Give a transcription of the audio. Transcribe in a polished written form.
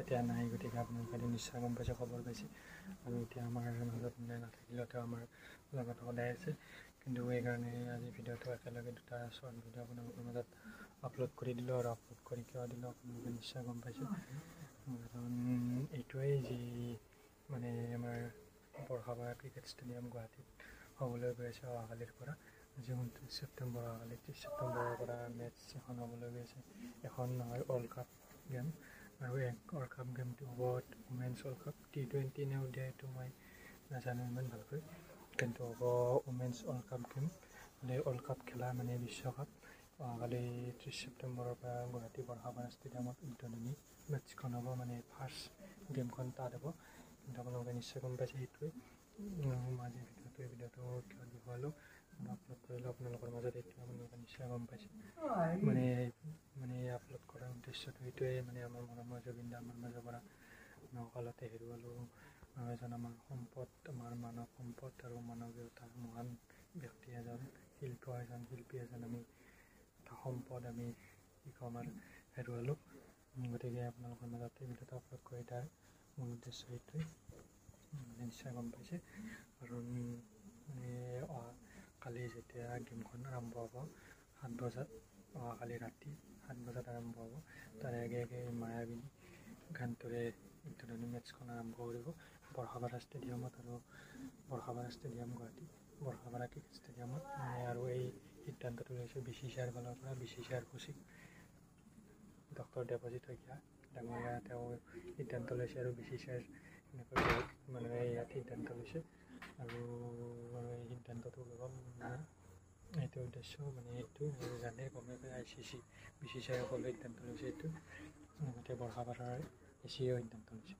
এতিয়া নাই, গতিকে আপোনালোকে নিশ্চয় গম পাইছে, খবৰ পাইছে। আৰু এতিয়া আমাৰ মাজত নাথাকিলেও তেওঁ আমাৰ লগত সদায় আছে। কিন্তু এইকাৰণে আজি ভিডিঅ'টো একেলগে দুটা শ্বৰ্ট ভিডিঅ' আপোনালোকৰ মাজত আপলোড কৰি দিলোঁ। আৰু আপলোড কৰি কিয় দিলোঁ আপোনালোকে নিশ্চয় গম পাইছে। কাৰণ এইটোৱেই যি মানে আমাৰ বৰষাপাৰা ক্ৰিকেট ষ্টেডিয়াম গুৱাহাটীত হ'বলৈ গৈ আছে অহাকালিৰ পৰা। আজি 29 ছেপ্টেম্বৰ, অহাকালি 30 ছেপ্টেম্বৰৰ পৰা মেটচ এখন হ'বলৈ গৈ আছে। এখন নহয়, ৱৰ্ল্ড কাপ গেম। আৰু ৱৰ্ল্ড কাপ গেমটো হ'ব উমেন্স ৱৰ্ল্ড কাপ। T20 নে ODI এইটো মই নাজানো ইমান ভালকৈ, কিন্তু হ'ব উমেন্স ৱৰ্ল্ড কাপ গেম। মানে ৱৰ্ল্ড কাপ খেলা মানে বিশ্বকাপ। অহাকালি 30 ছেপ্টেম্বৰৰ পৰা গুৱাহাটী বৰষাপাৰা ষ্টেডিয়ামত উদ্বোধনী মেটচখন হ'ব, মানে ফাৰ্ষ্ট গেমখন তাত হ'ব। কিন্তু আপোনালোকে নিশ্চয় গম পাইছে সেইটোৱে। মই আজি ভিডিঅ'টো কিয় দেখুৱালোঁ, আপলোড কৰিলোঁ আপোনালোকৰ মাজত, এইটো আপোনালোকে নিশ্চয় গম পাইছে। মানে আপলোড কৰাৰ উদ্দেশ্যটো এইটোৱে, মানে আমাৰ মৰমৰ জুবিন দা আমাৰ মাজৰ পৰা অকালতে হেৰুৱালোঁ। এজন আমাৰ সম্পদ, আমাৰ মানৱ সম্পদ আৰু মানৱীয়তাৰ মহান ব্যক্তি এজন, শিল্পী এজন আমি এটা সম্পদ আমি কি ক'ম আৰু হেৰুৱালোঁ। গতিকে আপোনালোকৰ মাজত এই ভিডিঅ'টো আপলোড কৰি তাৰ মূল উদ্দেশ্য সেইটোৱে, মানে নিশ্চয় গম পাইছে। আৰু মানে কালি যেতিয়া গেমখন আৰম্ভ হ'ব 7 বজাত, অহাকালি ৰাতি 7 বজাত আৰম্ভ হ'ব, তাৰ আগে আগে মায়াবিনী গানটোৰে উদ্বোধনী মেটচখন আৰম্ভ কৰিব বৰষাপাৰা ষ্টেডিয়ামত। আৰু বৰষাপাৰা ষ্টেডিয়াম গুৱাহাটী বৰষাপাৰা ক্ৰিকেট ষ্টেডিয়ামত। আৰু এই সিদ্ধান্তটো লৈছে BCCIৰ ফালৰ পৰা। BCCIৰ সচিব ডক্টৰ দেৱজিৎ শইকীয়া ডাঙৰীয়া, তেওঁ সিদ্ধান্ত লৈছে। আৰু BCCIৰ এনেকৈ বহুত মানুহে ইয়াত সিদ্ধান্ত লৈছে। আৰু এই সিদ্ধান্তটো কেৱল মানে এইটো উদ্দেশ্য, মানে এইটো জানে গমে পাই ICC BCCI সকলো সিদ্ধান্ত লৈছে এইটো, লগতে বৰষাপাৰাৰ ACCও সিদ্ধান্ত লৈছে।